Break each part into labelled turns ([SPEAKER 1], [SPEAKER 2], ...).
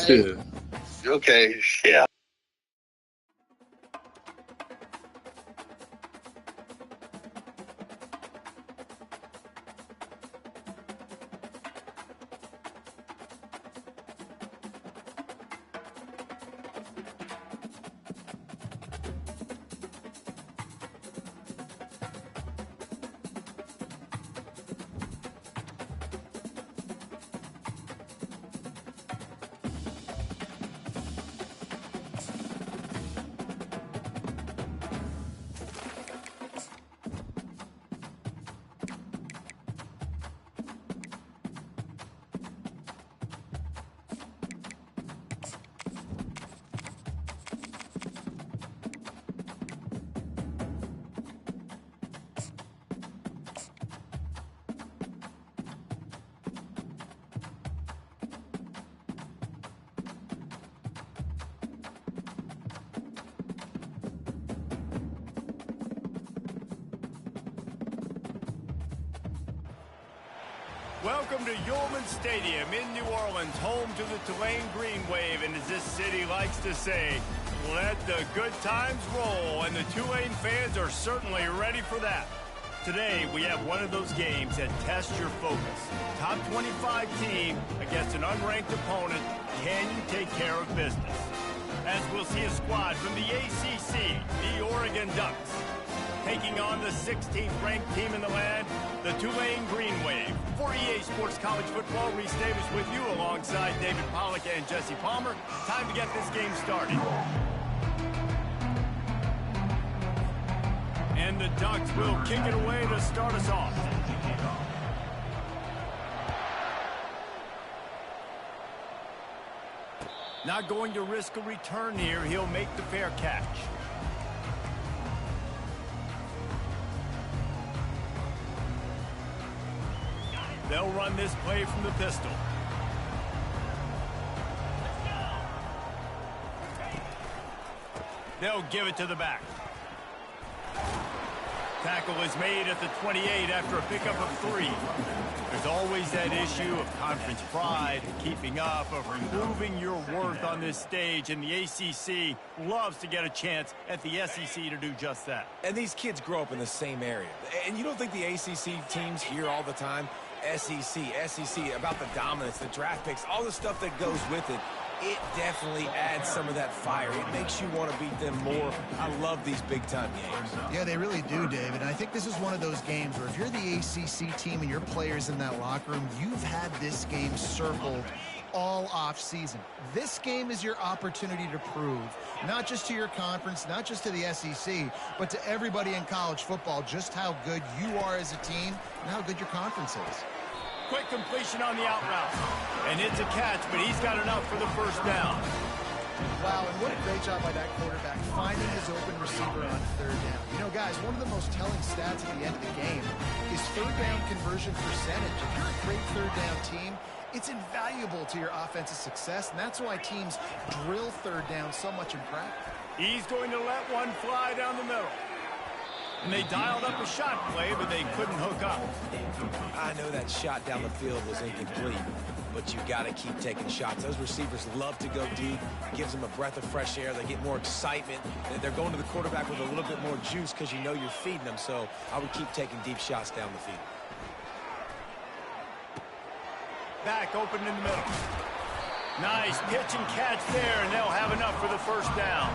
[SPEAKER 1] Two.
[SPEAKER 2] Okay, yeah.
[SPEAKER 3] Welcome to Yulman Stadium in New Orleans, home to the Tulane Green Wave, and as this city likes to say, let the good times roll, and the Tulane fans are certainly ready for that. Today, we have one of those games that tests your focus. Top 25 team against an unranked opponent. Can you take care of business? As we'll see a squad from the ACC, the Oregon Ducks, taking on the 16th ranked team in the land, the Tulane Green Wave. For EA Sports College Football, Reese Davis with you alongside David Pollack and Jesse Palmer. Time to get this game started. And the Ducks will kick it away to start us off. Not going to risk a return here. He'll make the fair catch. They'll run this play from the pistol. They'll give it to the back. Tackle is made at the 28 after a pickup of 3. There's always that issue of conference pride, keeping up, of proving your worth on this stage, and the ACC loves to get a chance at the SEC to do just that.
[SPEAKER 4] And these kids grow up in the same area. And you don't think the ACC teams hear all the time, SEC, about the dominance, the draft picks, all the stuff that goes with it. It definitely adds some of that fire. It makes you want to beat them more. I love these big-time games.
[SPEAKER 5] Yeah, they really do, David. I think this is one of those games where if you're the ACC team and your players in that locker room, you've had this game circled all off-season. This game is your opportunity to prove, not just to your conference, not just to the SEC, but to everybody in college football, just how good you are as a team and how good your conference is.
[SPEAKER 3] Quick completion on the out route. And it's a catch, but he's got enough for the first down.
[SPEAKER 5] Wow, and what a great job by that quarterback, finding his open receiver on third down. You know, guys, one of the most telling stats at the end of the game is third down conversion percentage. If you're a great third down team, it's invaluable to your offensive success, and that's why teams drill third down so much in practice.
[SPEAKER 3] He's going to let one fly down the middle. And they dialed up a shot play, but they couldn't hook up.
[SPEAKER 4] I know that shot down the field was incomplete, but you got to keep taking shots. Those receivers love to go deep. It gives them a breath of fresh air. They get more excitement. They're going to the quarterback with a little bit more juice because you know you're feeding them. So I would keep taking deep shots down the field.
[SPEAKER 3] Back open in the middle. Nice pitch and catch there, and they'll have enough for the first down.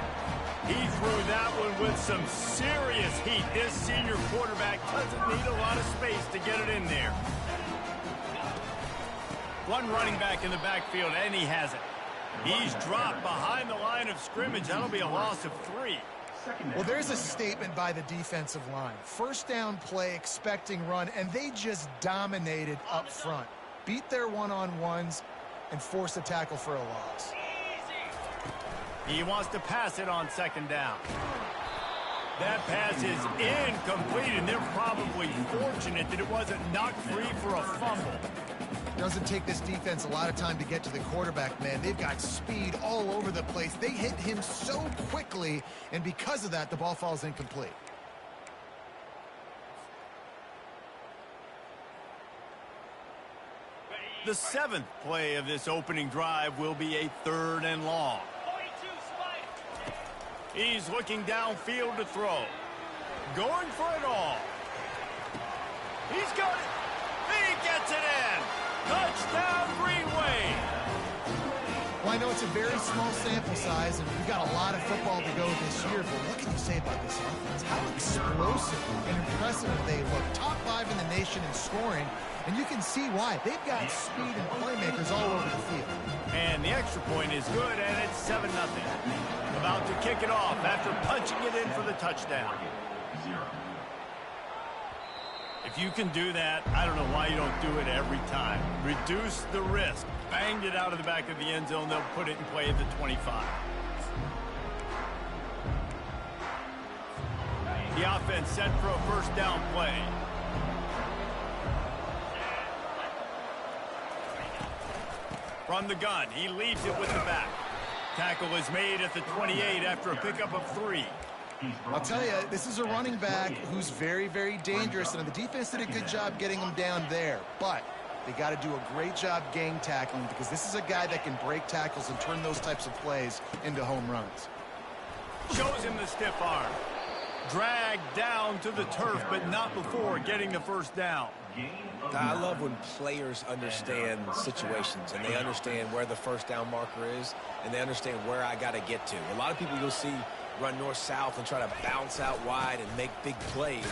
[SPEAKER 3] He threw that one with some serious heat. This senior quarterback doesn't need a lot of space to get it in there. One running back in the backfield, and he has it. He's dropped behind the line of scrimmage. That'll be a loss of 3.
[SPEAKER 5] Well, there's a statement by the defensive line. First down play, expecting run, and they just dominated up front. Beat their one-on-ones and forced a tackle for a loss.
[SPEAKER 3] He wants to pass it on second down. That pass is incomplete, and they're probably fortunate that it wasn't knocked free for a fumble.
[SPEAKER 5] Doesn't take this defense a lot of time to get to the quarterback, man. They've got speed all over the place. They hit him so quickly, and because of that, the ball falls incomplete.
[SPEAKER 3] The 7th play of this opening drive will be a 3rd and long. He's looking downfield to throw. Going for it all. He's got it. He gets it in. Touchdown, Green Wave.
[SPEAKER 5] Well, I know it's a very small sample size, and we've got a lot of football to go this year, but what can you say about this offense? How explosive and impressive they look. Top 5 in the nation in scoring, and you can see why. They've got speed and playmakers all over the field.
[SPEAKER 3] And the extra point is good, and it's 7-0. About to kick it off after punching it in for the touchdown. If you can do that, I don't know why you don't do it every time. Reduce the risk. Banged it out of the back of the end zone. They'll put it in play at the 25. The offense set for a first down play. From the gun, he leaves it with the back. Tackle is made at the 28 after a pickup of 3.
[SPEAKER 5] I'll tell you, this is a running back who's very, very dangerous, and the defense did a good job getting him down there. But they got to do a great job gang tackling, because this is a guy that can break tackles and turn those types of plays into home runs.
[SPEAKER 3] Shows him the stiff arm. Dragged down to the turf, but not before getting the first down.
[SPEAKER 4] I love when players understand situations, and they understand where the first down marker is, and they understand where I got to get to. A lot of people you'll see run north-south and try to bounce out wide and make big plays.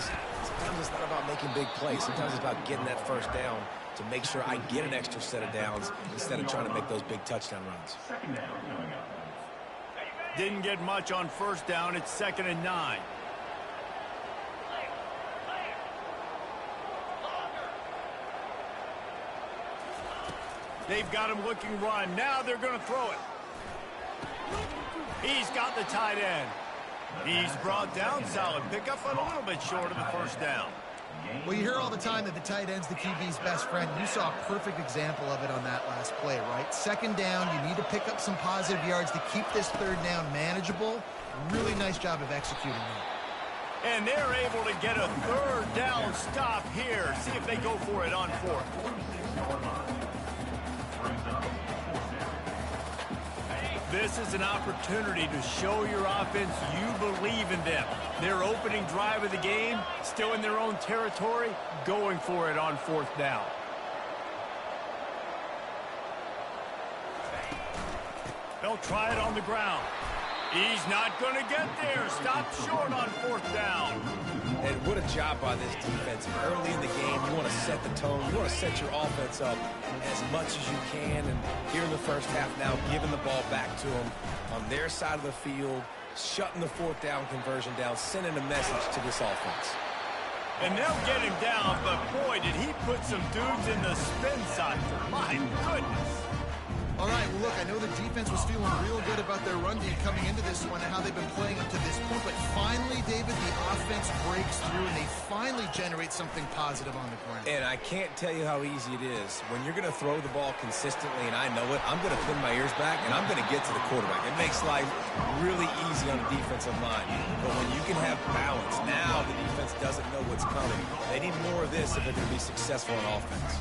[SPEAKER 4] Sometimes it's not about making big plays. Sometimes it's about getting that first down to make sure I get an extra set of downs instead of trying to make those big touchdown runs.
[SPEAKER 3] Didn't get much on first down. It's 2nd and 9. They've got him looking run. Now they're going to throw it. He's got the tight end. He's brought down. Solid pickup, but a little bit short of the first down.
[SPEAKER 5] Well, you hear all the time that the tight end's the QB's best friend. You saw a perfect example of it on that last play, right? 2nd down, you need to pick up some positive yards to keep this 3rd down manageable. Really nice job of executing that.
[SPEAKER 3] And they're able to get a 3rd down stop here. See if they go for it on 4th. This is an opportunity to show your offense you believe in them. Their opening drive of the game, still in their own territory, going for it on 4th down. They'll try it on the ground. He's not going to get there. Stop short on 4th down.
[SPEAKER 4] And what a job by this defense. Early in the game, you want to set the tone. You want to set your offense up as much as you can. And here in the first half now, giving the ball back to them on their side of the field, shutting the 4th down conversion down, sending a message to this offense.
[SPEAKER 3] And they'll get him down, but boy, did he put some dudes in the spin cycle. My goodness.
[SPEAKER 5] All right, well, look, I know the defense was feeling real good about their run D coming into this one and how they've been playing up to this point, but finally, David, the offense breaks through and they finally generate something positive on the ground.
[SPEAKER 4] And I can't tell you how easy it is. When you're going to throw the ball consistently and I know it, I'm going to pin my ears back and I'm going to get to the quarterback. It makes life really easy on the defensive line. But when you can have balance, now the defense doesn't know what's coming. They need more of this if they're going to be successful on offense.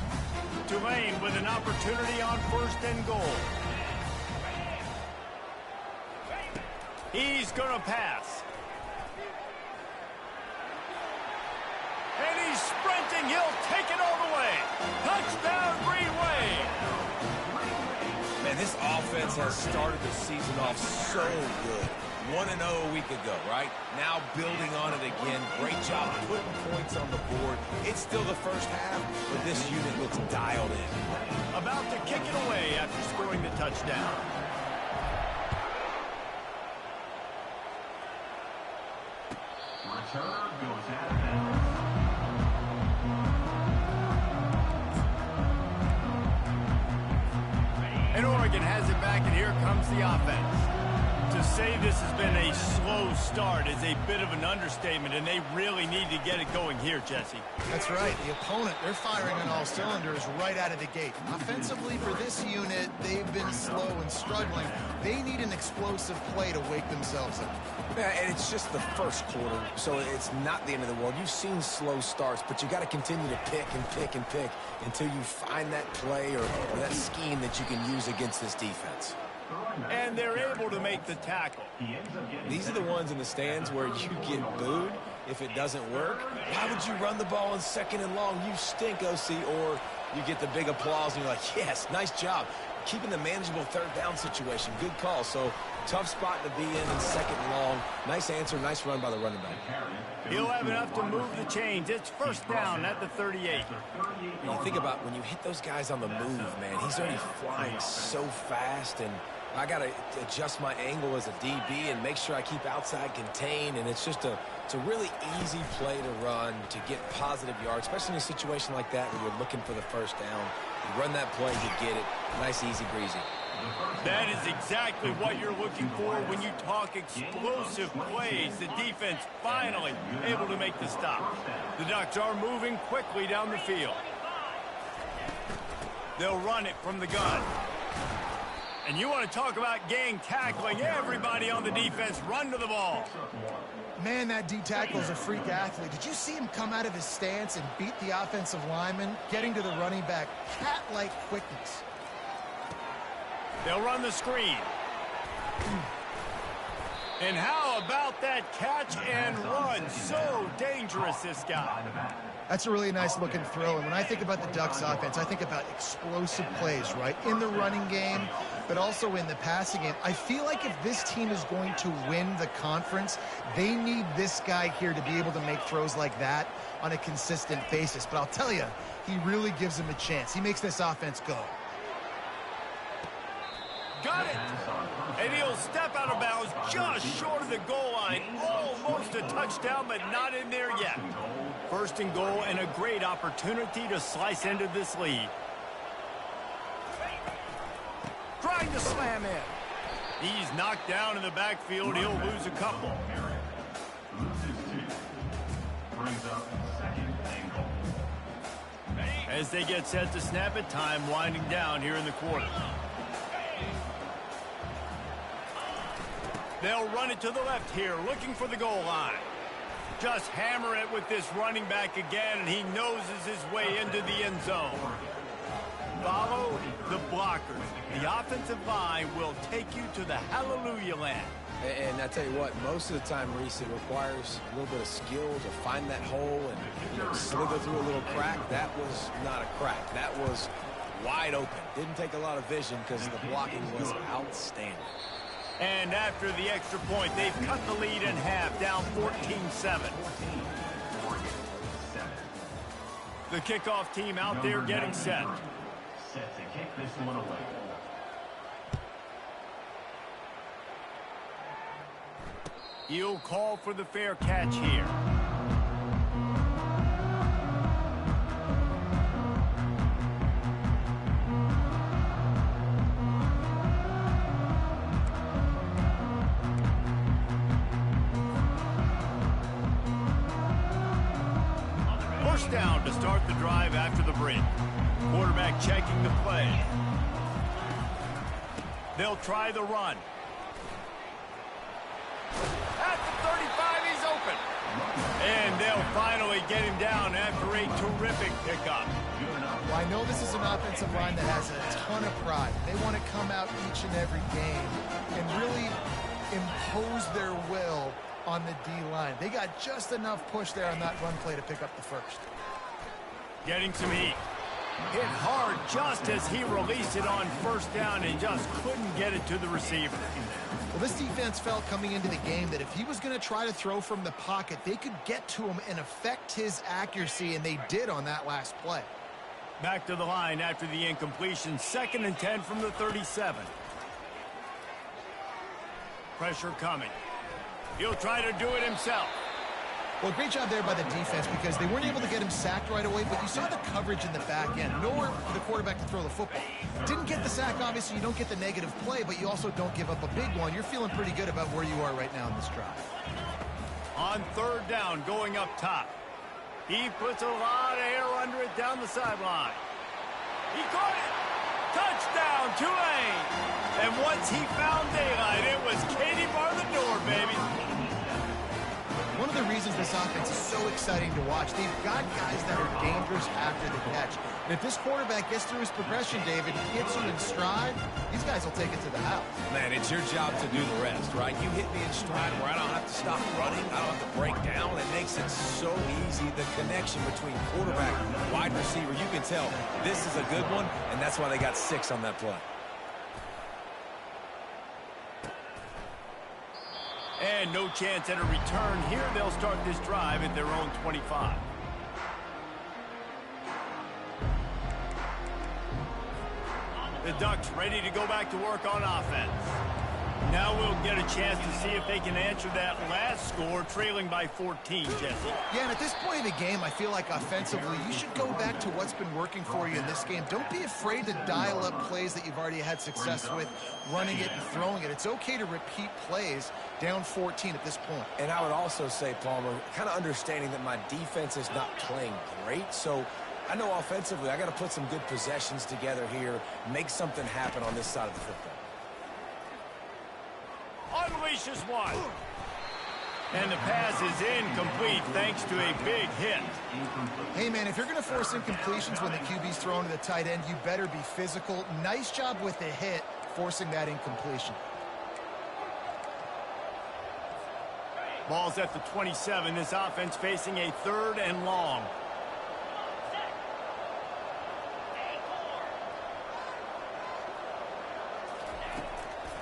[SPEAKER 3] Tulane with an opportunity on 1st and goal. He's going to pass. And he's sprinting. He'll take it all the way. Touchdown, Green Wave.
[SPEAKER 4] Man, this offense has started the season off so good. 1-0 a week ago, right? Now building on it again. Great job putting points on the board. It's still the first half, but this unit looks dialed in.
[SPEAKER 3] About to kick it away after scoring the touchdown.
[SPEAKER 1] Return goes out of bounds.
[SPEAKER 3] And Oregon has it back, and here comes the offense. To To say this has been a slow start is a bit of an understatement, and they really need to get it going here, Jesse.
[SPEAKER 5] That's right. The opponent, they're firing on all cylinders right out of the gate. Offensively, for this unit, they've been slow and struggling. They need an explosive play to wake themselves up.
[SPEAKER 4] Yeah, and it's just the first quarter, so it's not the end of the world. You've seen slow starts, but you got to continue to pick and pick and pick until you find that play or that scheme that you can use against this defense.
[SPEAKER 3] And they're able to make the tackle.
[SPEAKER 4] These are the ones in the stands where you get booed if it doesn't work. Why would you run the ball in second and long? You stink, OC. Or you get the big applause and you're like, yes, nice job. Keeping the manageable third down situation. Good call. So tough spot to be in second and long. Nice answer, nice run by the running back.
[SPEAKER 3] He'll have enough to move the chains. It's first down at the 38.
[SPEAKER 4] You think about when you hit those guys on the move, man, he's already flying so fast, and I got to adjust my angle as a DB and make sure I keep outside contained, and it's a really easy play to run to get positive yards, especially in a situation like that where you're looking for the first down. You run that play, you get it. Nice, easy, breezy.
[SPEAKER 3] That is exactly what you're looking for when you talk explosive plays. The defense finally able to make the stop. The Ducks are moving quickly down the field. They'll run it from the gun. And you want to talk about gang tackling. Everybody on the defense run to the ball.
[SPEAKER 5] Man, that D tackle is a freak athlete. Did you see him come out of his stance and beat the offensive lineman, getting to the running back? Cat-like quickness.
[SPEAKER 3] They'll run the screen. And how about that catch and run? So dangerous, this guy.
[SPEAKER 5] That's a really nice looking throw. And when I think about the Ducks offense, I think about explosive plays, right? In the running game, but also in the passing game. I feel like if this team is going to win the conference, they need this guy here to be able to make throws like that on a consistent basis. But I'll tell you, he really gives them a chance. He makes this offense go.
[SPEAKER 3] Got it. And he'll step out of bounds just short of the goal line. Almost a touchdown, but not in there yet. First and goal, and a great opportunity to slice into this lead. Trying to slam in. He's knocked down in the backfield. He'll lose a couple. As they get set to snap it, time winding down here in the quarter. They'll run it to the left here, looking for the goal line. Just hammer it with this running back again, and he noses his way into the end zone. Follow the blockers. The offensive line will take you to the hallelujah land.
[SPEAKER 4] And I tell you what, most of the time, Reese, it requires a little bit of skill to find that hole and slither through a little crack. That was not a crack. That was wide open. Didn't take a lot of vision because the blocking was outstanding.
[SPEAKER 3] And after the extra point, they've cut the lead in half, down 14-7. The kickoff team out there getting set.
[SPEAKER 1] Set to kick this one away.
[SPEAKER 3] He'll call for the fair catch here. First down to start the drive after the break. Quarterback checking the play. They'll try the run. At the 35, he's open. And they'll finally get him down after a terrific pickup.
[SPEAKER 5] Well, I know this is an offensive line that has a ton of pride. They want to come out each and every game and really impose their will on the D-line. They got just enough push there on that run play to pick up the first.
[SPEAKER 3] Getting some heat. Hit hard just as he released it on first down and just couldn't get it to the receiver.
[SPEAKER 5] Well, this defense felt coming into the game that if he was going to try to throw from the pocket, they could get to him and affect his accuracy, and they did on that last play.
[SPEAKER 3] Back to the line after the incompletion. 2nd and 10 from the 37. Pressure coming. He'll try to do it himself.
[SPEAKER 5] Well, great job there by the defense because they weren't able to get him sacked right away, but you saw the coverage in the back end. Nowhere for the quarterback to throw the football. Didn't get the sack, obviously. You don't get the negative play, but you also don't give up a big one. You're feeling pretty good about where you are right now in this drive.
[SPEAKER 3] On third down, going up top. He puts a lot of air under it down the sideline. He caught it. Touchdown, Tulane. And once he found daylight, it was Katie bar the door, baby.
[SPEAKER 5] One of the reasons this offense is so exciting to watch, they've got guys that are dangerous after the catch. And if this quarterback gets through his progression, David, he hits you in stride, these guys will take it to the house.
[SPEAKER 4] Man, it's your job to do the rest, right? You hit me in stride where I don't have to stop running. I don't have to break down. It makes it so easy. The connection between quarterback and wide receiver, you can tell this is a good one, and that's why they got 6 on that play.
[SPEAKER 3] And no chance at a return here. They'll start this drive at their own 25. The Ducks ready to go back to work on offense. Now we'll get a chance to see if they can answer that last score, trailing by 14, Jesse.
[SPEAKER 5] Yeah, and at this point in the game, I feel like offensively, you should go back to what's been working for you in this game. Don't be afraid to dial up plays that you've already had success with, running it and throwing it. It's okay to repeat plays down 14 at this point.
[SPEAKER 4] And I would also say, Palmer, kind of understanding that my defense is not playing great, so I know offensively I got to put some good possessions together here, make something happen on this side of the football.
[SPEAKER 3] Unleashes one. And the pass is incomplete thanks to a big hit.
[SPEAKER 5] Hey, man, if you're going to force incompletions when the QB's thrown to the tight end, you better be physical. Nice job with the hit, forcing that incompletion.
[SPEAKER 3] Ball's at the 27. This offense facing a 3rd and long.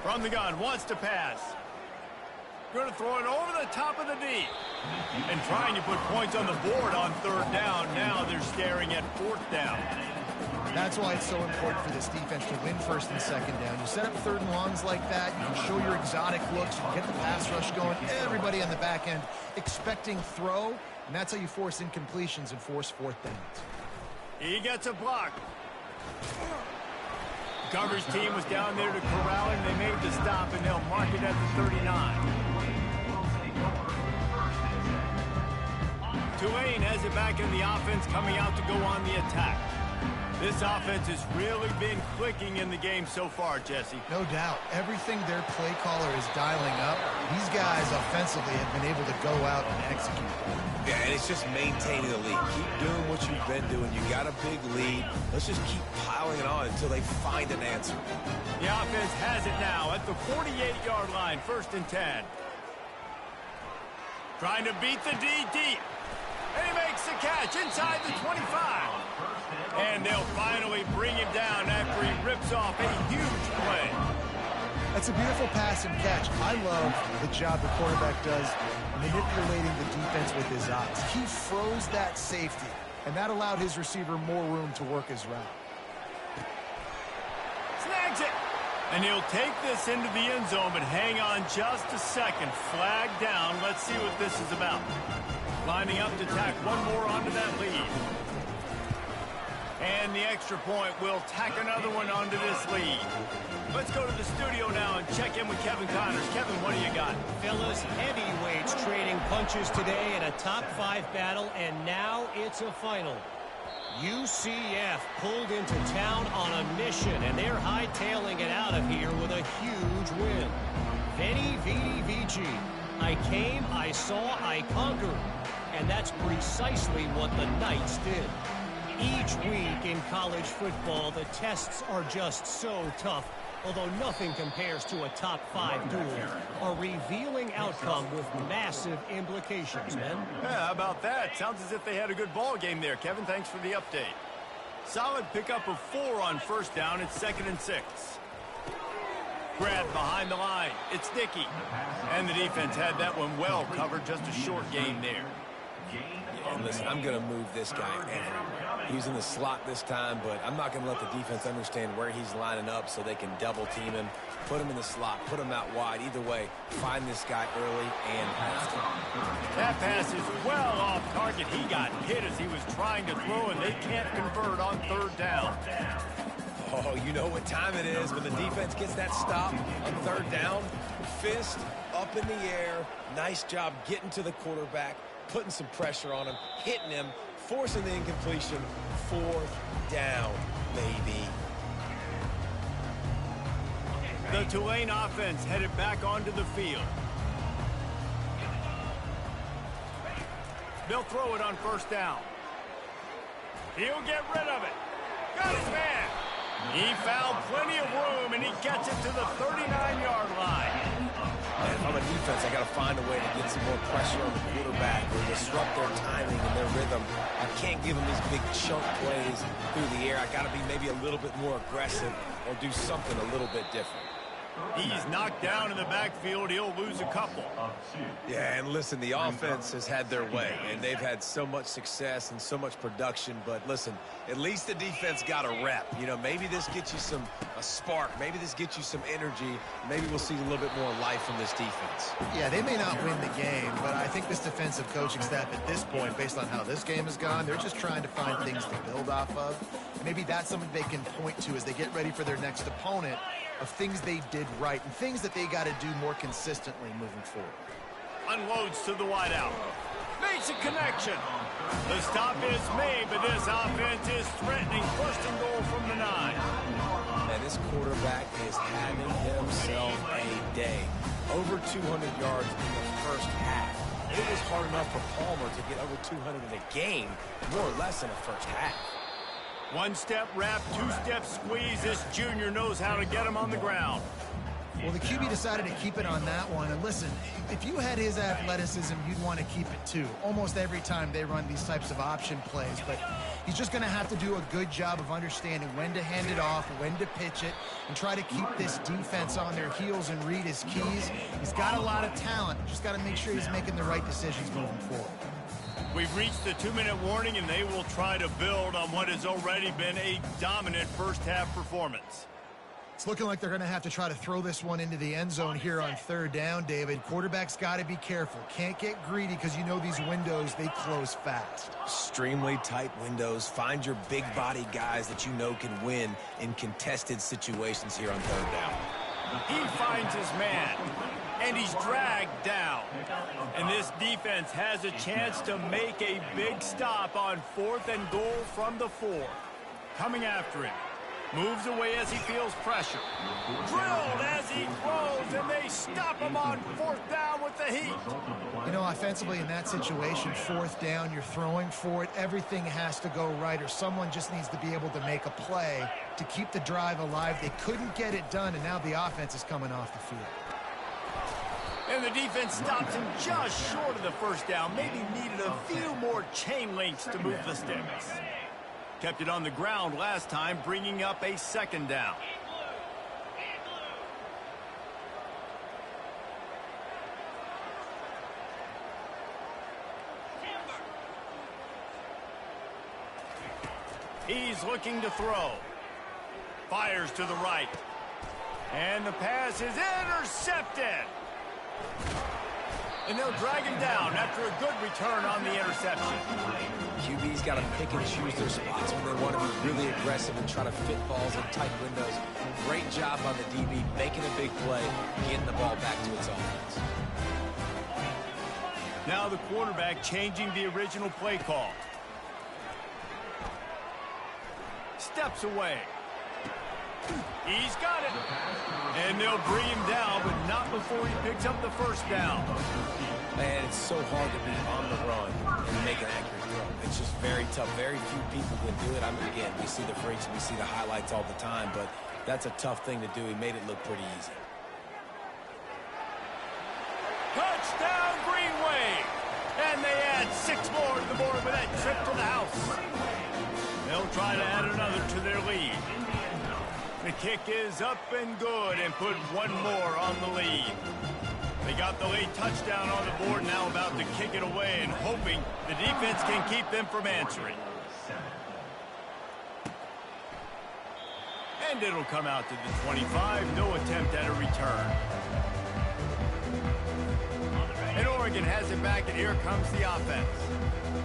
[SPEAKER 3] From the gun, wants to pass. Going to throw it over the top of the D. And trying to put points on the board on 3rd down. Now they're staring at 4th down.
[SPEAKER 5] That's why it's so important for this defense to win 1st and 2nd down. You set up 3rd and longs like that, you can show your exotic looks, you can get the pass rush going, everybody on the back end expecting throw, and that's how you force incompletions and force 4th downs.
[SPEAKER 3] He gets a block. Coverage team was down there to corral him. They made the stop, and they'll mark it at the 39. Tulane has it back in the offense, coming out to go on the attack. This offense has really been clicking in the game so far, Jesse.
[SPEAKER 5] No doubt. Everything their play caller is dialing up, these guys offensively have been able to go out and execute.
[SPEAKER 4] Yeah, and it's just maintaining the lead. Keep doing what you've been doing. You got a big lead. Let's just keep piling it on until they find an answer.
[SPEAKER 3] The offense has it now at the 48-yard line, 1st and 10. Trying to beat the D deep. And he makes the catch inside the 25. And they'll finally bring him down after he rips off a huge play.
[SPEAKER 5] That's a beautiful pass and catch. I love the job the quarterback does manipulating the defense with his eyes. He froze that safety, and that allowed his receiver more room to work his route.
[SPEAKER 3] Snags it. And he'll take this into the end zone, but hang on just a second. Flag down. Let's see what this is about. Lining up to tack one more onto that lead. And the extra point will tack another one onto this lead. Let's go to the studio now and check in with Kevin Connors. Kevin, what do you got?
[SPEAKER 6] Fellas, heavyweights trading punches today in a top 5 battle, and now it's a final. UCF pulled into town on a mission, and they're hightailing it out of here with a huge win. Veni, Vidi, Vici. I came, I saw, I conquered. And that's precisely what the Knights did. Each week in college football, the tests are just so tough. Although nothing compares to a top 5 duel. A revealing outcome with massive implications, man.
[SPEAKER 3] Yeah, how about that? Sounds as if they had a good ball game there. Kevin, thanks for the update. Solid pickup of 4 on 1st down. It's 2nd and 6. Grab behind the line. It's Dickey. And the defense had that one well covered. Just a short gain there.
[SPEAKER 4] And listen, I'm going to move this guy everywhere. He's in the slot this time, but I'm not going to let the defense understand where he's lining up so they can double team him, put him in the slot, put him out wide. Either way, find this guy early and often.
[SPEAKER 3] That pass is well off target. He got hit as he was trying to throw, and they can't convert on third down.
[SPEAKER 4] Oh, you know what time it is when the defense gets that stop on third down. Fist up in the air. Nice job getting to the quarterback, putting some pressure on him, hitting him, forcing the incompletion. Fourth down, baby.
[SPEAKER 3] The Tulane offense headed back onto the field. They'll throw it on first down. He'll get rid of it. Got his man. He found plenty of room, and he gets it to the 39-yard line.
[SPEAKER 4] And if I'm a defense, I got to find a way to get some more pressure on the quarterback or disrupt their timing and their rhythm. I can't give them these big chunk plays through the air. I got to be maybe a little bit more aggressive or do something a little bit different.
[SPEAKER 3] He's knocked down in the backfield. He'll lose a couple.
[SPEAKER 4] Yeah, and listen, the offense has had their way, and they've had so much success and so much production. But listen, at least the defense got a rep. You know, maybe this gets you a spark. Maybe this gets you some energy. Maybe we'll see a little bit more life from this defense.
[SPEAKER 5] Yeah, they may not win the game, but I think this defensive coaching staff at this point, based on how this game has gone, they're just trying to find things to build off of. Maybe that's something they can point to as they get ready for their next opponent, of things they did right and things that they got to do more consistently moving forward.
[SPEAKER 3] Unloads to the wideout. Makes a connection. The stop is made, but this offense is threatening first and goal from the 9.
[SPEAKER 4] Man, this quarterback is having himself a day. Over 200 yards in the first half. It was hard enough for Palmer to get over 200 in a game, more or less in the first half.
[SPEAKER 3] One-step wrap, two-step squeeze. This junior knows how to get him on the ground.
[SPEAKER 5] Well, the QB decided to keep it on that one. And listen, if you had his athleticism, you'd want to keep it too. Almost every time they run these types of option plays. But he's just going to have to do a good job of understanding when to hand it off, when to pitch it, and try to keep this defense on their heels and read his keys. He's got a lot of talent. Just got to make sure he's making the right decisions moving forward.
[SPEAKER 3] We've reached the 2-minute warning, and they will try to build on what has already been a dominant first-half performance.
[SPEAKER 5] It's looking like they're going to have to try to throw this one into the end zone here on third down, David. Quarterback's got to be careful. Can't get greedy because you know these windows, they close fast.
[SPEAKER 4] Extremely tight windows. Find your big body guys that you know can win in contested situations here on third down.
[SPEAKER 3] He finds his man, and he's dragged down. And this defense has a chance to make a big stop on 4th and goal from the 4. Coming after him. Moves away as he feels pressure. Drilled as he throws, and they stop him on 4th down with the heat.
[SPEAKER 5] You know, offensively in that situation, 4th down, you're throwing for it. Everything has to go right, or someone just needs to be able to make a play to keep the drive alive. They couldn't get it done, and now the offense is coming off the field.
[SPEAKER 3] And the defense stops him just short of the first down. Maybe needed a few more chain links to move the sticks. Kept it on the ground last time, bringing up a 2nd down. He's looking to throw. Fires to the right. And the pass is intercepted. And they'll drag him down after a good return on the interception.
[SPEAKER 4] QB's got to pick and choose their spots when they want to be really aggressive and try to fit balls in tight windows. Great job on the DB, making a big play, getting the ball back to its offense.
[SPEAKER 3] Now the quarterback changing the original play call. Steps away. He's got it. And they'll bring him down, but not before he picks up the first down.
[SPEAKER 4] Man, it's so hard to be on the run and make an accurate throw. It's just very tough. Very few people can do it. I mean, again, we see the freaks and we see the highlights all the time, but that's a tough thing to do. He made it look pretty easy.
[SPEAKER 3] Touchdown, Green Wave. And they add 6 more to the board with that trip to the house. They'll try to add another to their lead. The kick is up and good and put 1 more on the lead. They got the late touchdown on the board, now about to kick it away and hoping the defense can keep them from answering. And it'll come out to the 25. No attempt at a return. And Oregon has it back, and here comes the offense.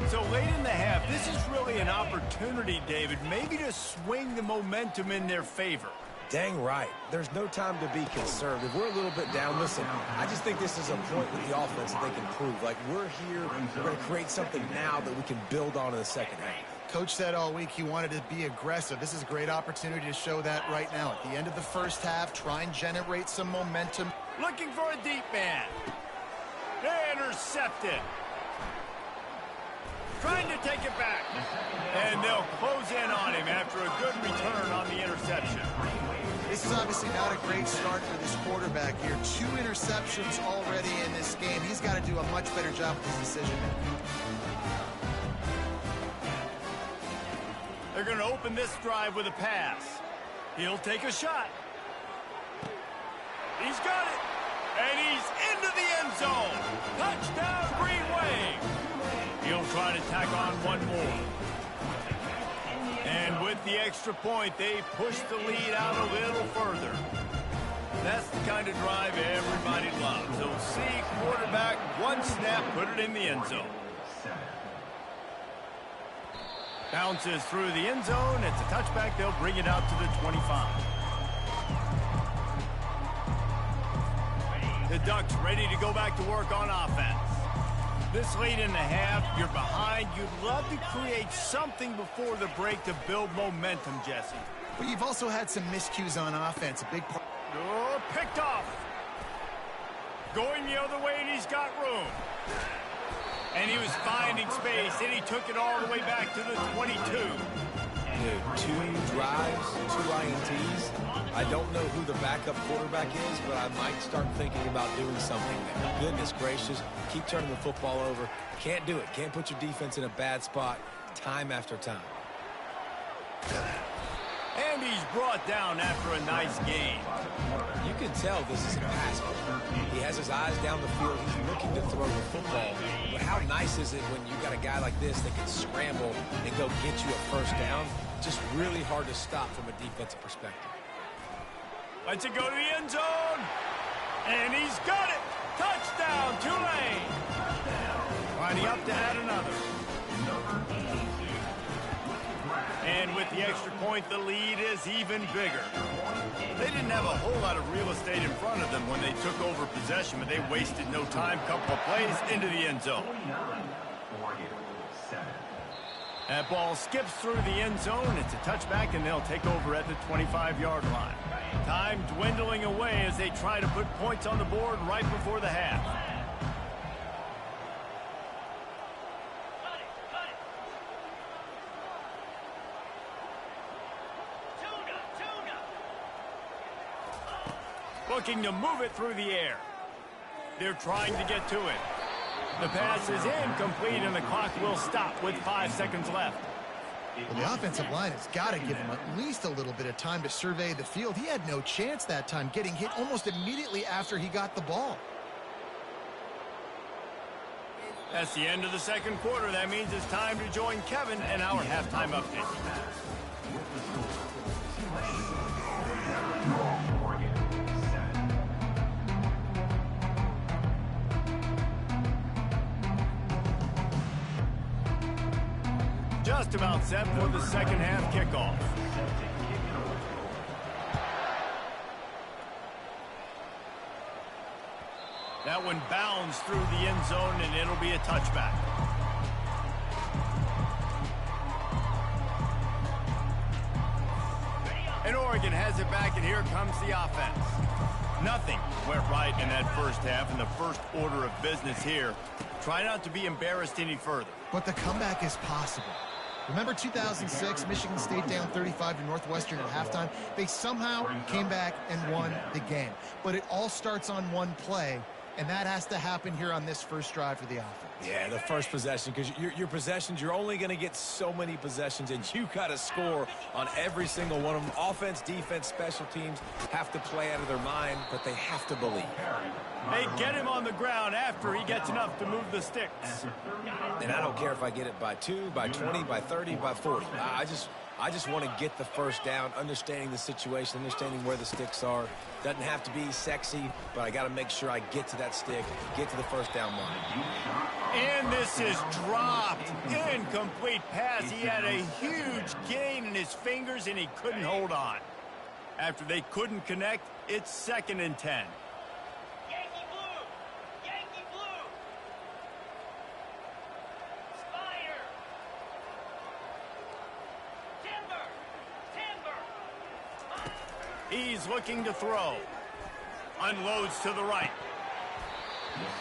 [SPEAKER 3] So late in the half, this is really an opportunity, David, maybe to swing the momentum in their favor.
[SPEAKER 4] Dang right. There's no time to be conservative. We're a little bit down. Listen, I just think this is a point with the offense that they can prove. Like, we're here, we're going to create something now that we can build on in the second half.
[SPEAKER 5] Coach said all week he wanted to be aggressive. This is a great opportunity to show that right now. At the end of the first half, try and generate some momentum.
[SPEAKER 3] Looking for a deep man. Intercepted. Trying to take it back. And they'll close in on him after a good return on the interception.
[SPEAKER 5] This is obviously not a great start for this quarterback here. 2 interceptions already in this game. He's got to do a much better job with his decision making.
[SPEAKER 3] They're going to open this drive with a pass. He'll take a shot. He's got it. And he's into the end zone. Touchdown, Green Wave. He'll try to tack on one more. And with the extra point, they push the lead out a little further. That's the kind of drive everybody loves. They'll see quarterback, one snap, put it in the end zone. Bounces through the end zone. It's a touchback. They'll bring it out to the 25. The Ducks ready to go back to work on offense. This late in the half, you're behind. You'd love to create something before the break to build momentum, Jesse.
[SPEAKER 5] But you've also had some miscues on offense. A big part.
[SPEAKER 3] Oh, picked off. Going the other way, and he's got room. And he was finding space, and he took it all the way back to the 22.
[SPEAKER 4] Dude, 2 drives, 2 INTs. I don't know who the backup quarterback is, but I might start thinking about doing something there. Goodness gracious, keep turning the football over. Can't do it. Can't put your defense in a bad spot time after time.
[SPEAKER 3] And he's brought down after a nice game.
[SPEAKER 4] You can tell this is a pass play. He has his eyes down the field. He's looking to throw the football. But how nice is it when you got a guy like this that can scramble and go get you a first down? Just really hard to stop from a defensive perspective.
[SPEAKER 3] Lets it go to the end zone. And he's got it. Touchdown, Tulane. Winding up to add another. And with the extra point, the lead is even bigger. They didn't have a whole lot of real estate in front of them when they took over possession, but they wasted no time. Couple of plays into the end zone. That ball skips through the end zone. It's a touchback, and they'll take over at the 25-yard line. Time dwindling away as they try to put points on the board right before the half. Looking to move it through the air. They're trying to get to it. The pass is incomplete, and the clock will stop with 5 seconds left.
[SPEAKER 5] Well, the offensive line has got to give him at least a little bit of time to survey the field. He had no chance that time, getting hit almost immediately after he got the ball.
[SPEAKER 3] That's the end of the second quarter. That means it's time to join Kevin and our halftime update. Just about set for the second half kickoff. That one bounds through the end zone, and it'll be a touchback. And Oregon has it back, and here comes the offense. Nothing went right in that first half, and the first order of business here. Try not to be embarrassed any further.
[SPEAKER 5] But the comeback is possible. Remember 2006, Michigan State down 35 to Northwestern at halftime? They somehow came back and won the game. But it all starts on one play, And that has to happen here on this first drive for the offense.
[SPEAKER 4] Yeah, the first possession, because your possessions, you're only going to get so many possessions, and you got to score on every single one of them. Offense, defense, special teams have to play out of their mind, but they have to believe.
[SPEAKER 3] They get him on the ground after he gets enough to move the sticks.
[SPEAKER 4] And I don't care if I get it by 2, by 20, by 30, by 40. I just want to get the first down, understanding the situation, understanding where the sticks are. Doesn't have to be sexy, but I got to make sure I get to that stick, get to the first down line.
[SPEAKER 3] And this is dropped. Incomplete pass. He had a huge gain in his fingers, and he couldn't hold on. After they couldn't connect, it's 2nd and 10.
[SPEAKER 7] Yankee blue! Yankee blue! Spider! Timber!
[SPEAKER 3] He's looking to throw. Unloads to the right.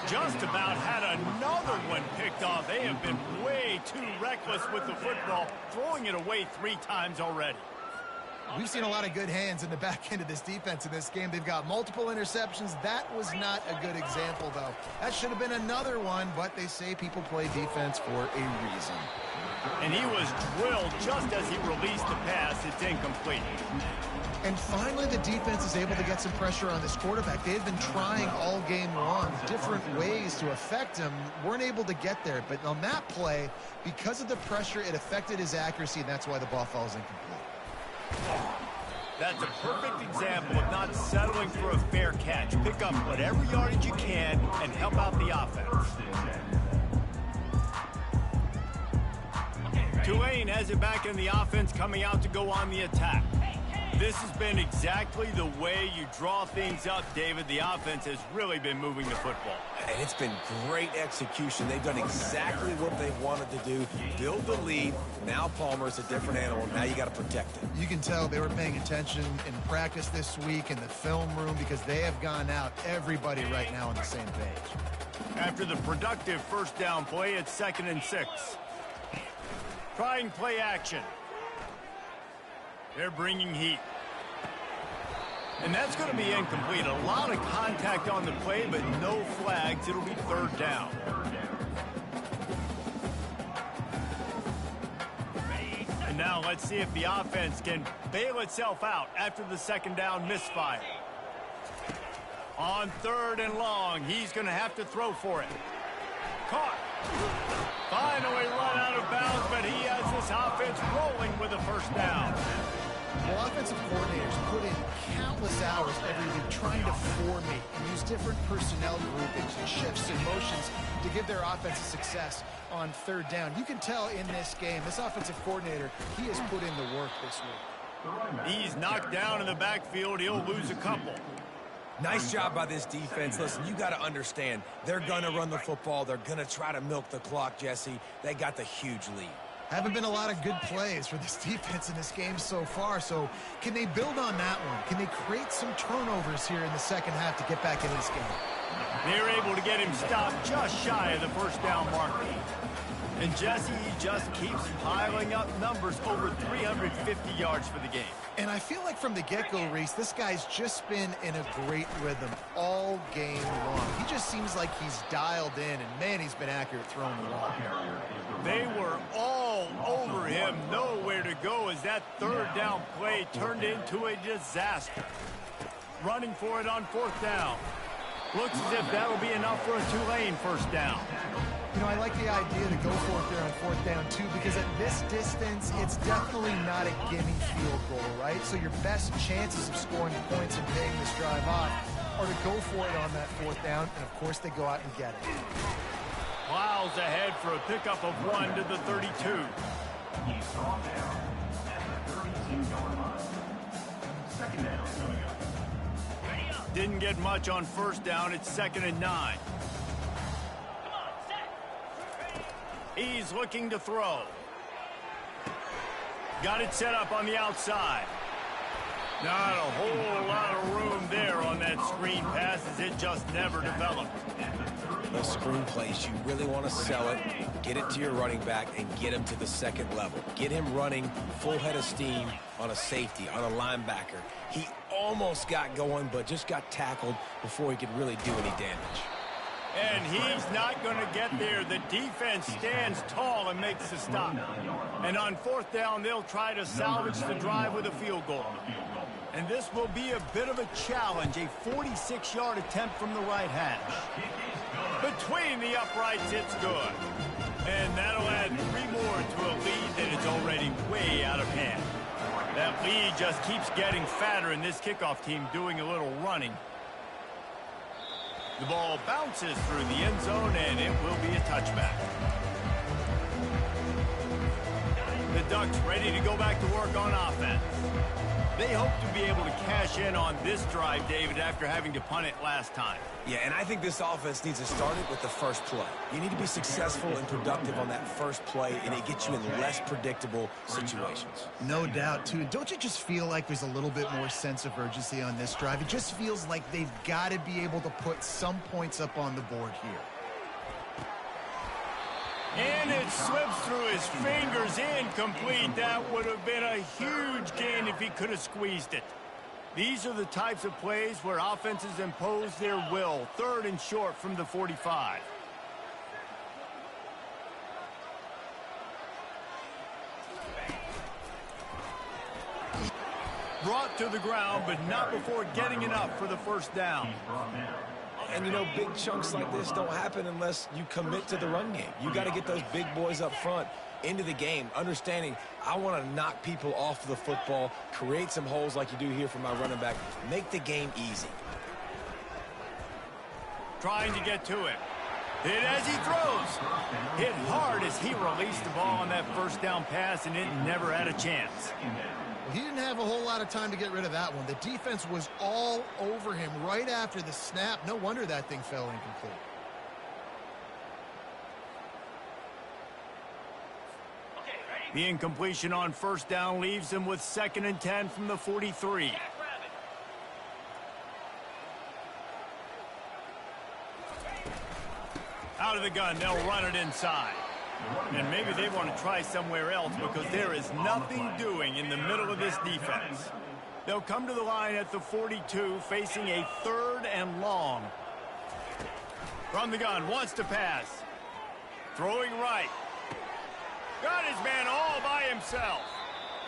[SPEAKER 3] Just about had another one picked off. They have been way too reckless with the football, throwing it away 3 times already.
[SPEAKER 5] We've seen a lot of good hands in the back end of this defense in this game. They've got multiple interceptions. That was not a good example, though. That should have been another one, but they say people play defense for a reason.
[SPEAKER 3] And he was drilled just as he released the pass. It's incomplete.
[SPEAKER 5] And finally, the defense is able to get some pressure on this quarterback. They've been trying all game long different ways to affect him. Weren't able to get there. But on that play, because of the pressure, it affected his accuracy, and that's why the ball falls incomplete.
[SPEAKER 3] That's a perfect example of not settling for a fair catch. Pick up whatever yardage you can and help out the offense. Tulane has it back in the offense, coming out to go on the attack. This has been exactly the way you draw things up, David. The offense has really been moving the football.
[SPEAKER 4] And it's been great execution. They've done exactly what they wanted to do. Build the lead. Now Palmer's a different animal. Now you got to protect it.
[SPEAKER 5] You can tell they were paying attention in practice this week in the film room because they have gone out, everybody right now on the same page.
[SPEAKER 3] After the productive first down play, it's 2nd and 6. Trying play action. They're bringing heat. And that's going to be incomplete. A lot of contact on the play, but no flags. It'll be 3rd down. And now let's see if the offense can bail itself out after the 2nd down misfire. On 3rd and long, he's going to have to throw for it. Caught. Finally run out of bounds, but he has this offense rolling with a first down.
[SPEAKER 5] Well, offensive coordinators put in countless hours every week trying to formate and use different personnel groupings and shifts and motions to give their offense success on 3rd down. You can tell in this game, this offensive coordinator, he has put in the work this week.
[SPEAKER 3] He's knocked down in the backfield. He'll lose a couple.
[SPEAKER 4] Nice job by this defense. Listen, you got to understand, they're going to run the football. They're going to try to milk the clock, Jesse. They got the huge lead.
[SPEAKER 5] Haven't been a lot of good plays for this defense in this game so far, so can they build on that one? Can they create some turnovers here in the second half to get back into this game?
[SPEAKER 3] They're able to get him stopped just shy of the first down marker. And Jesse, he just keeps piling up numbers, over 350 yards for the game.
[SPEAKER 5] And I feel like from the get-go, Reese, this guy's just been in a great rhythm all game long. He just seems like he's dialed in, and man, he's been accurate throwing the ball.
[SPEAKER 3] They were all over him, nowhere to go as that 3rd down play turned into a disaster. Running for it on 4th down. Looks as if that'll be enough for a Tulane first down.
[SPEAKER 5] You know, I like the idea to go for it there on 4th down, too, because at this distance, it's definitely not a gimme field goal, right? So your best chances of scoring points and paying this drive off are to go for it on that 4th down, and, of course, they go out and get it.
[SPEAKER 3] Miles ahead for a pickup of 1 to the 32.
[SPEAKER 1] He's brought down at the 32-yard line. 2nd down coming up.
[SPEAKER 3] Didn't get much on first down. It's 2nd and 9. He's looking to throw. Got it set up on the outside. Not a whole lot of room there on that screen pass as it just never developed.
[SPEAKER 4] Those screen plays, you really want to sell it, get it to your running back, and get him to the 2nd level. Get him running full head of steam on a safety, on a linebacker. He almost got going, but just got tackled before he could really do any damage.
[SPEAKER 3] And he's not going to get there. The defense stands tall and makes the stop. And on 4th down, they'll try to salvage the drive with a field goal. And this will be a bit of a challenge, a 46-yard attempt from the right hash. Between the uprights, it's good. And that'll add 3 more to a lead that is already way out of hand. That lead just keeps getting fatter, and this kickoff team doing a little running. The ball bounces through the end zone, and it will be a touchback. The Ducks ready to go back to work on offense. They hope to be able to cash in on this drive, David, after having to punt it last time.
[SPEAKER 4] Yeah, and I think this offense needs to start it with the first play. You need to be successful and productive on that first play, and it gets you in less predictable situations.
[SPEAKER 5] No doubt, too. Don't you just feel like there's a little bit more sense of urgency on this drive? It just feels like they've got to be able to put some points up on the board here.
[SPEAKER 3] And it slips through his fingers, incomplete. That would have been a huge gain if he could have squeezed it. These are the types of plays where offenses impose their will. 3rd and short from the 45. Brought to the ground, but not before getting enough for the first down.
[SPEAKER 4] And, you know, big chunks like this don't happen unless you commit to the run game. You got to get those big boys up front into the game, understanding I want to knock people off the football, create some holes like you do here for my running back, make the game easy.
[SPEAKER 3] Trying to get to it. Hit as he throws. Hit hard as he released the ball on that first down pass, and it never had a chance.
[SPEAKER 5] He didn't have a whole lot of time to get rid of that one. The defense was all over him right after the snap. No wonder that thing fell incomplete.
[SPEAKER 3] The incompletion on 1st down leaves him with 2nd and 10 from the 43. Out of the gun, they'll run it inside. And maybe they want to try somewhere else because there is nothing doing in the middle of this defense. They'll come to the line at the 42, facing a 3rd and long. From the gun, wants to pass. Throwing right. Got his man all by himself.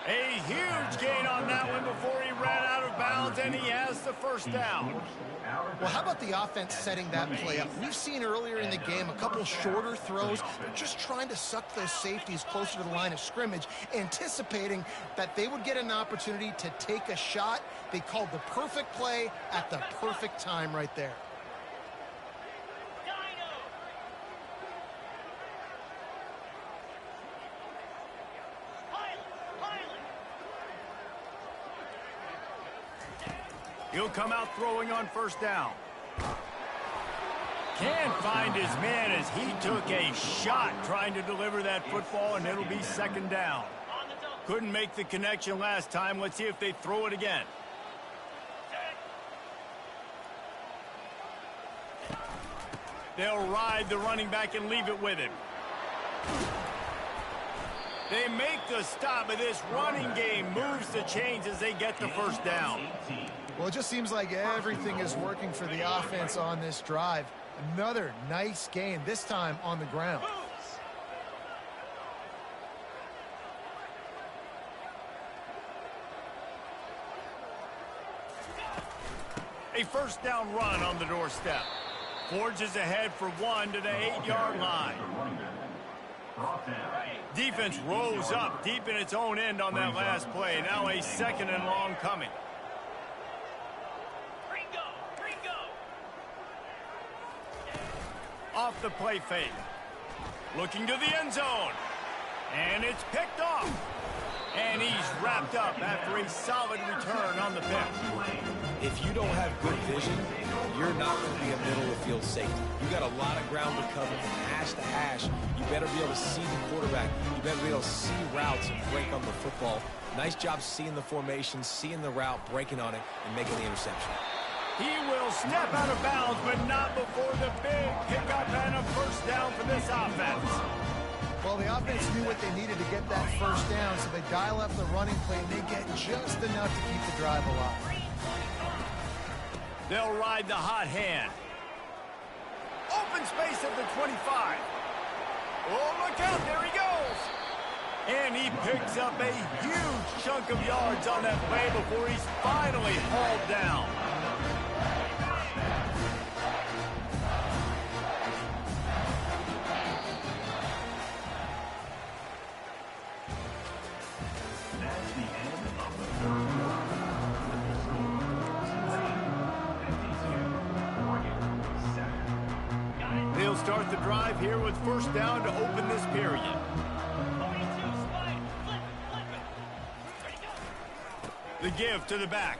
[SPEAKER 3] A huge gain on that one before he ran out of bounds, and he has the 1st down.
[SPEAKER 5] Well, how about the offense setting that play up? We've seen earlier in the game a couple shorter throws. They're just trying to suck those safeties closer to the line of scrimmage, anticipating that they would get an opportunity to take a shot. They called the perfect play at the perfect time right there.
[SPEAKER 3] He'll come out throwing on 1st down. Can't find his man as he took a shot trying to deliver that football, and it'll be 2nd down. Couldn't make the connection last time. Let's see if they throw it again. They'll ride the running back and leave it with him. They make the stop, but this running game moves the chains as they get the 1st down.
[SPEAKER 5] Well, it just seems like everything is working for the offense on this drive. Another nice gain, this time on the ground.
[SPEAKER 3] A 1st down run on the doorstep. Forges ahead for 1 to the 8-yard line. Defense rose up deep in its own end on that last play. Now a 2nd and long coming. Off the play fake. Looking to the end zone. And it's picked off. And he's wrapped up after a solid return on the pick.
[SPEAKER 4] If you don't have good vision, you're not going to be a middle-of-the-field safety. You got a lot of ground to cover from hash to hash. You better be able to see the quarterback. You better be able to see routes and break on the football. Nice job seeing the formation, seeing the route, breaking on it, and making the interception.
[SPEAKER 3] He will step out of bounds, but not before the big pickup and a 1st down for this offense.
[SPEAKER 5] Well, the offense knew what they needed to get that 1st down, so they dial up the running play, and they get just enough to keep the drive alive.
[SPEAKER 3] They'll ride the hot hand. Open in space at the 25. Oh, look out, there he goes. And he picks up a huge chunk of yards on that play before he's finally hauled down.
[SPEAKER 1] That's the end of the third quarter. The score, Tulane 52, Oregon 7.
[SPEAKER 3] They'll start the drive here with first down to open this period.
[SPEAKER 7] 42, spike. Flip it. Ready, go.
[SPEAKER 3] The give to the back.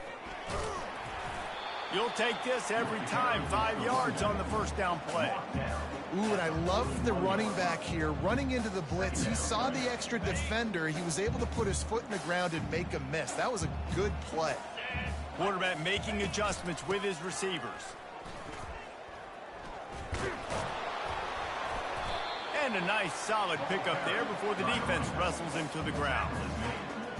[SPEAKER 3] You'll take this every time. 5 yards on the first down play.
[SPEAKER 5] Ooh, and I love the running back here. Running into the blitz, he saw the extra defender. He was able to put his foot in the ground and make a miss. That was a good play.
[SPEAKER 3] Quarterback making adjustments with his receivers. And a nice solid pickup there before the defense wrestles him to the ground.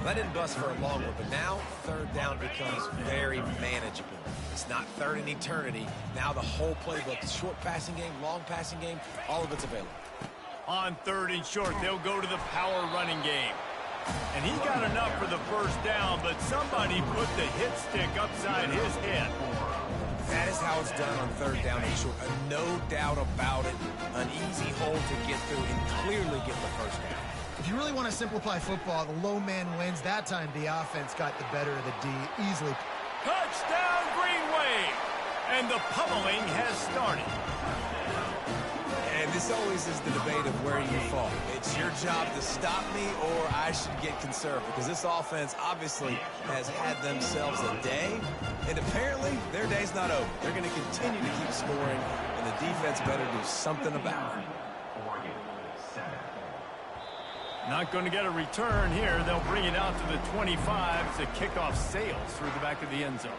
[SPEAKER 4] That didn't bust for a long one, but now third down becomes very manageable. It's not third in eternity. Now the whole playbook, short passing game, long passing game, all of it's available.
[SPEAKER 3] On third and short, they'll go to the power running game. And he got enough for the first down, but somebody put the hit stick upside his head.
[SPEAKER 4] That is how it's done on third down and short. No doubt about it. An easy hole to get through and clearly get the first down.
[SPEAKER 5] If you really want to simplify football, the low man wins. That time the offense got the better of the D easily.
[SPEAKER 3] Touchdown, Green Wave! And the pummeling has started.
[SPEAKER 4] And this always is the debate of where you fall. It's your job to stop me or I should get conservative, because this offense obviously has had themselves a day, and apparently their day's not over. They're going to continue to keep scoring, and the defense better do something about it.
[SPEAKER 1] Oregon 7.
[SPEAKER 3] Not going to get a return here. They'll bring it out to the 25 as the kickoff sails through the back of the end zone.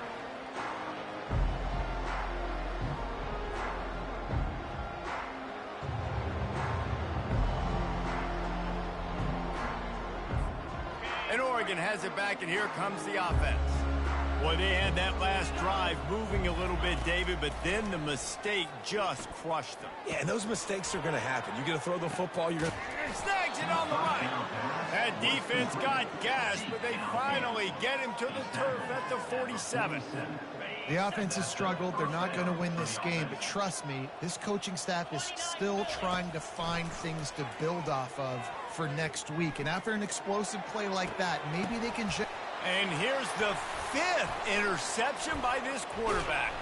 [SPEAKER 3] And Oregon has it back, and here comes the offense. Boy, they had that last drive moving a little bit, David, but then the mistake just crushed them.
[SPEAKER 4] Yeah, and those mistakes are going to happen. You're going to throw the football, you're going to...
[SPEAKER 3] Snags it on the right. That defense got gassed, but they finally get him to the turf at the 47.
[SPEAKER 5] The offense has struggled. They're not going to win this game, but trust me, this coaching staff is still trying to find things to build off of for next week. And after an explosive play like that, maybe they can...
[SPEAKER 3] And here's the 5th interception by this quarterback.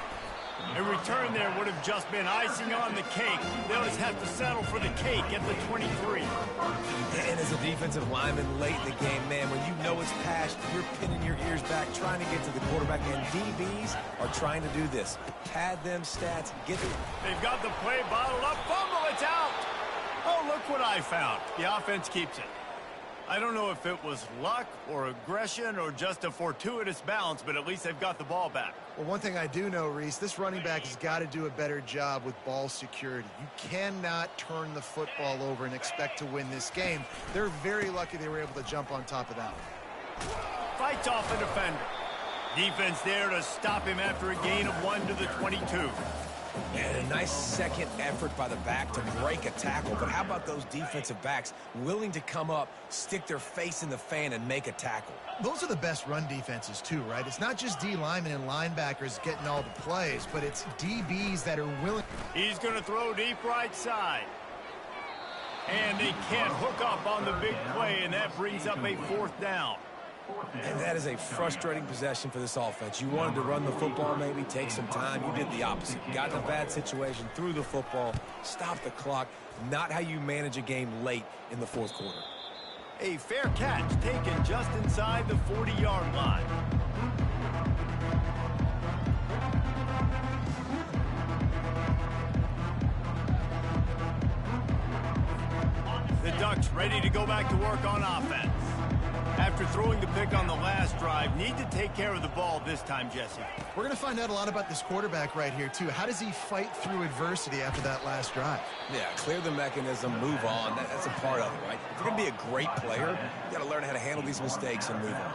[SPEAKER 3] A return there would have just been icing on the cake. They'll just have to settle for the cake at the 23.
[SPEAKER 4] And as a defensive lineman late in the game, man, when you know it's passed, you're pinning your ears back, trying to get to the quarterback, and DBs are trying to do this. Pad them stats, get it.
[SPEAKER 3] They've got the play bottled up. Fumble, it's out. Oh, look what I found. The offense keeps it. I don't know if it was luck or aggression or just a fortuitous bounce, but at least they've got the ball back.
[SPEAKER 5] Well, one thing I do know, Reese, this running back has got to do a better job with ball security. You cannot turn the football over and expect to win this game. They're very lucky they were able to jump on top of that one.
[SPEAKER 3] Fights off the defender. Defense there to stop him after a gain of 1 to the 22.
[SPEAKER 4] And a nice second effort by the back to break a tackle. But how about those defensive backs willing to come up, stick their face in the fan, and make a tackle?
[SPEAKER 5] Those are the best run defenses, too, right? It's not just D linemen and linebackers getting all the plays, but it's DBs that are willing.
[SPEAKER 3] He's going to throw deep right side. And they can't hook up on the big play, and that brings up a 4th down.
[SPEAKER 4] And that is a frustrating possession for this offense. You wanted to run the football, maybe take some time. You did the opposite. Got in a bad situation, threw the football, stopped the clock. Not how you manage a game late in the 4th quarter.
[SPEAKER 3] A fair catch taken just inside the 40-yard line. The Ducks ready to go back to work on offense. After throwing the pick on the last drive, need to take care of the ball this time, Jesse.
[SPEAKER 5] We're going to find out a lot about this quarterback right here, too. How does he fight through adversity after that last drive?
[SPEAKER 4] Yeah, clear the mechanism, move on. That's a part of it, right? If you're going to be a great player, you got to learn how to handle these mistakes and move on.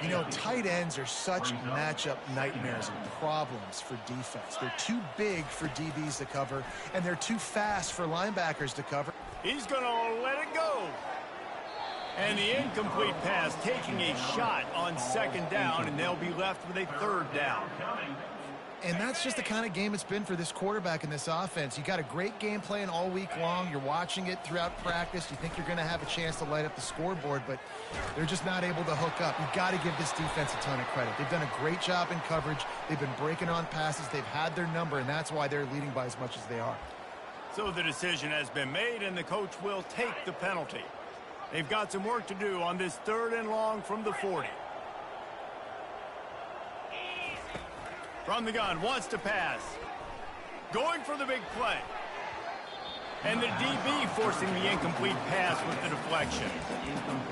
[SPEAKER 5] You know, tight ends are such matchup nightmares and problems for defense. They're too big for DBs to cover, and they're too fast for linebackers to cover.
[SPEAKER 3] He's going to let it go. And the incomplete pass taking a shot on second down, and they'll be left with a third down.
[SPEAKER 5] And that's just the kind of game it's been for this quarterback in this offense. You got a great game plan all week long. You're watching it throughout practice. You think you're going to have a chance to light up the scoreboard, but they're just not able to hook up. You've got to give this defense a ton of credit. They've done a great job in coverage. They've been breaking on passes. They've had their number, and that's why they're leading by as much as they are.
[SPEAKER 3] So the decision has been made, and the coach will take the penalty. They've got some work to do on this 3rd and long from the 40. From the gun, wants to pass. Going for the big play. And the DB forcing the incomplete pass with the deflection.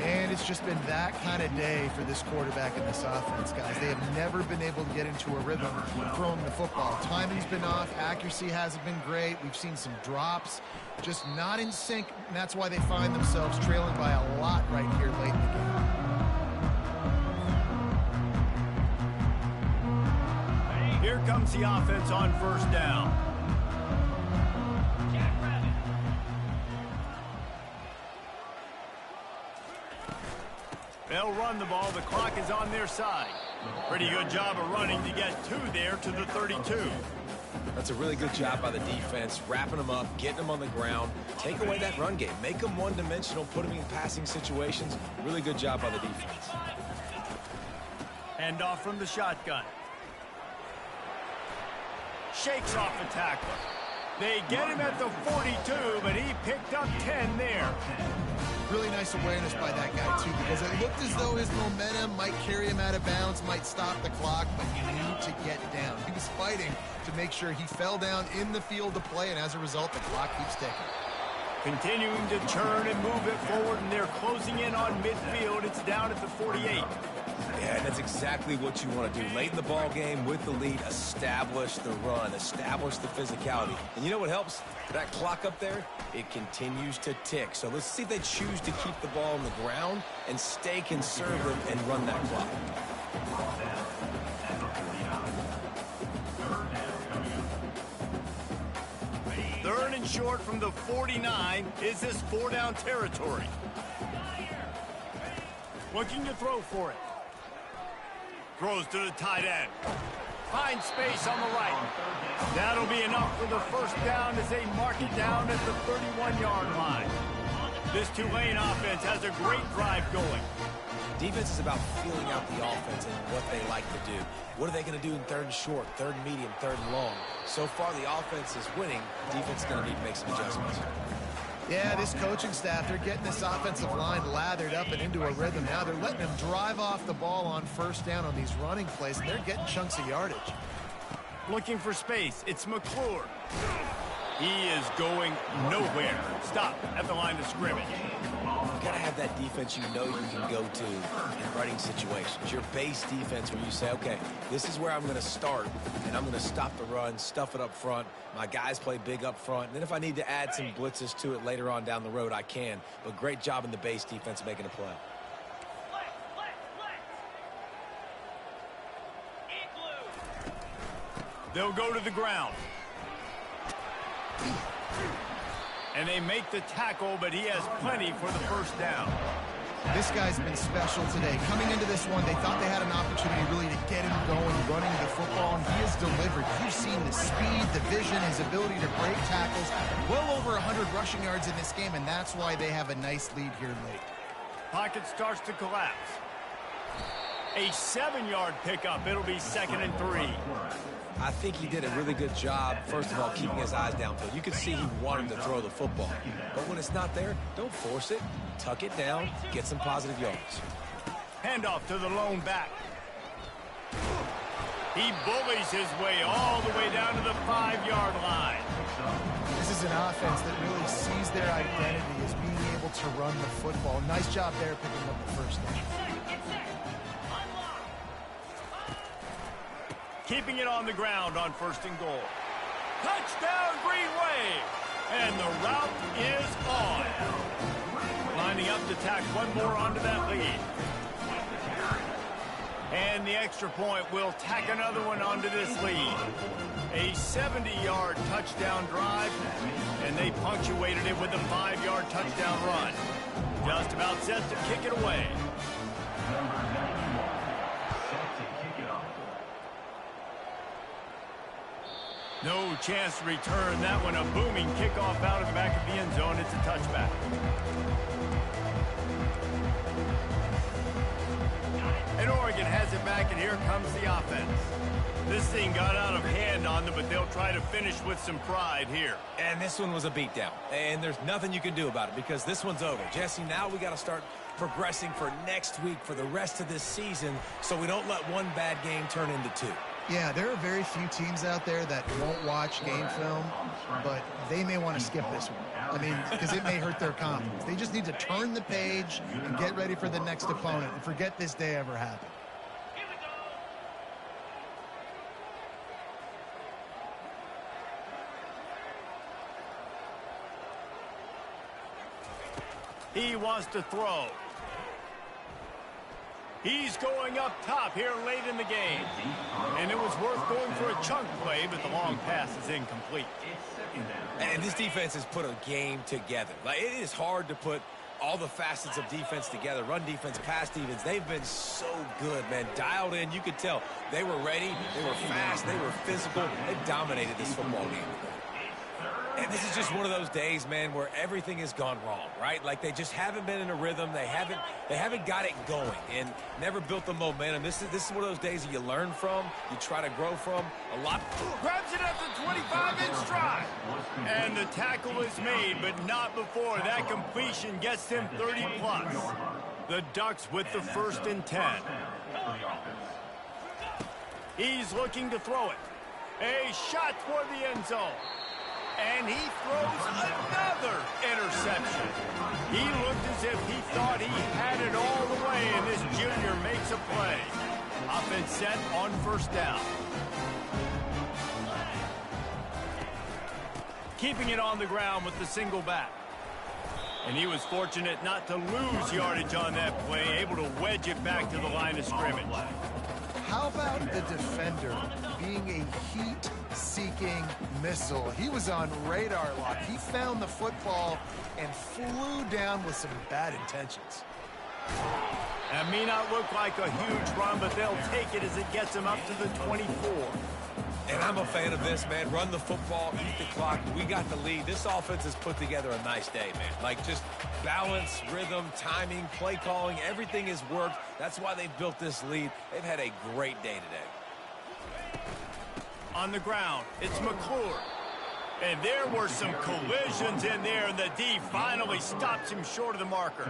[SPEAKER 5] And it's just been that kind of day for this quarterback in this offense, guys. They have never been able to get into a rhythm throwing the football. Timing's been off. Accuracy hasn't been great. We've seen some drops. Just not in sync, and that's why they find themselves trailing by a lot right here late in the game.
[SPEAKER 3] Here comes the offense on 1st down. They'll run the ball. The clock is on their side. Pretty good job of running to get 2 there to the 32.
[SPEAKER 4] That's a really good job by the defense, wrapping them up, getting them on the ground, take away that run game, make them one-dimensional, put them in passing situations. Really good job by the defense.
[SPEAKER 3] Hand off from the shotgun. Shakes off a tackler. They get him at the 42, but he picked up 10 there.
[SPEAKER 5] Really nice awareness by that guy, too, because it looked as though his momentum might carry him out of bounds, might stop the clock, but you need to get down. He was fighting to make sure he fell down in the field to play, and as a result, the clock keeps ticking.
[SPEAKER 3] Continuing to turn and move it forward, and they're closing in on midfield. It's down at the 48.
[SPEAKER 4] Yeah, and that's exactly what you want to do. Late in the ball game with the lead, establish the run, establish the physicality. And you know what helps? That clock up there, it continues to tick. So let's see if they choose to keep the ball on the ground and stay conservative and run that clock.
[SPEAKER 3] 3rd and short from the 49. Is this 4-down territory? Looking to throw for it. Throws to the tight end. Finds space on the right. That'll be enough for the 1st down as they mark it down at the 31-yard line. This Tulane offense has a great drive going.
[SPEAKER 4] Defense is about feeling out the offense and what they like to do. What are they going to do in 3rd and short, 3rd and medium, 3rd and long? So far, the offense is winning. Defense is going to need to make some adjustments.
[SPEAKER 5] Yeah, this coaching staff, they're getting this offensive line lathered up and into a rhythm now. They're letting them drive off the ball on 1st down on these running plays, and they're getting chunks of yardage.
[SPEAKER 3] Looking for space. It's McClure. He is going nowhere. Stop at the line of scrimmage.
[SPEAKER 4] You've got to have that defense you know you can go to in running situations. Your base defense where you say, okay, this is where I'm going to start, and I'm going to stop the run, stuff it up front. My guys play big up front. And then if I need to add some blitzes to it later on down the road, I can. But great job in the base defense making a play.
[SPEAKER 3] They'll go to the ground. And they make the tackle, but he has plenty for the 1st down.
[SPEAKER 5] This guy's been special today. Coming into this one, they thought they had an opportunity really to get him going, running the football, and he has delivered. You've seen the speed, the vision, his ability to break tackles. Well over 100 rushing yards in this game, and that's why they have a nice lead here late.
[SPEAKER 3] Pocket starts to collapse. A 7-yard pickup. It'll be 2nd and 3.
[SPEAKER 4] I think he did a really good job, first of all, keeping his eyes downfield. You could see he wanted to throw the football. But when it's not there, don't force it. Tuck it down, get some positive yards.
[SPEAKER 3] Handoff to the lone back. He bullies his way all the way down to the 5-yard line.
[SPEAKER 5] This is an offense that really sees their identity as being able to run the football. Nice job there picking up the 1st down.
[SPEAKER 3] Keeping it on the ground on 1st and goal. Touchdown, Green Wave! And the route is on. Lining up to tack one more onto that lead. And the extra point will tack another one onto this lead. A 70-yard touchdown drive, and they punctuated it with a 5-yard touchdown run. Just about set to kick it away.
[SPEAKER 1] Number 91, set to kick it off.
[SPEAKER 3] No chance to return that one. A booming kickoff out of the back of the end zone. It's a touchback. And Oregon has it back, and here comes the offense. This thing got out of hand on them, but they'll try to finish with some pride here.
[SPEAKER 4] And this one was a beatdown. And there's nothing you can do about it because this one's over. Jesse, now we got to start progressing for next week, for the rest of this season, so we don't let one bad game turn into two.
[SPEAKER 5] Yeah, there are very few teams out there that won't watch game film, but they may want to skip this one. I mean, because it may hurt their confidence. They just need to turn the page and get ready for the next opponent and forget this day ever happened.
[SPEAKER 7] Here we go.
[SPEAKER 3] He wants to throw. He's going up top here late in the game. And it was worth going for a chunk play, but the long pass is incomplete.
[SPEAKER 4] And this defense has put a game together. Like, it is hard to put all the facets of defense together. Run defense, pass defense. They've been so good, man. Dialed in. You could tell they were ready. They were fast. They were physical. They dominated this football game. And this is just one of those days, man, where everything has gone wrong, right? Like, they just haven't been in a rhythm. They haven't got it going and never built the momentum. This is one of those days that you learn from, you try to grow from. A lot.
[SPEAKER 3] Grabs it at the 25-inch stride. And the tackle is made, but not before that completion gets him 30-plus. The Ducks with the 1st and 10. He's looking to throw it. A shot toward the end zone. And he throws another interception. He looked as if he thought he had it all the way, and this junior makes a play. Offense set on 1st down. Keeping it on the ground with the single back. And he was fortunate not to lose yardage on that play, able to wedge it back to the line of scrimmage.
[SPEAKER 5] How about the defender being a heat-seeking missile? He was on radar lock. He found the football and flew down with some bad intentions.
[SPEAKER 3] That may not look like a huge run, but they'll take it as it gets them up to the 24.
[SPEAKER 4] And I'm a fan of this, man. Run the football, eat the clock. We got the lead. This offense has put together a nice day, man. Like, just balance, rhythm, timing, play calling, everything has worked. That's why they've built this lead. They've had a great day today.
[SPEAKER 3] On the ground, it's McClure. And there were some collisions in there, and the D finally stops him short of the marker.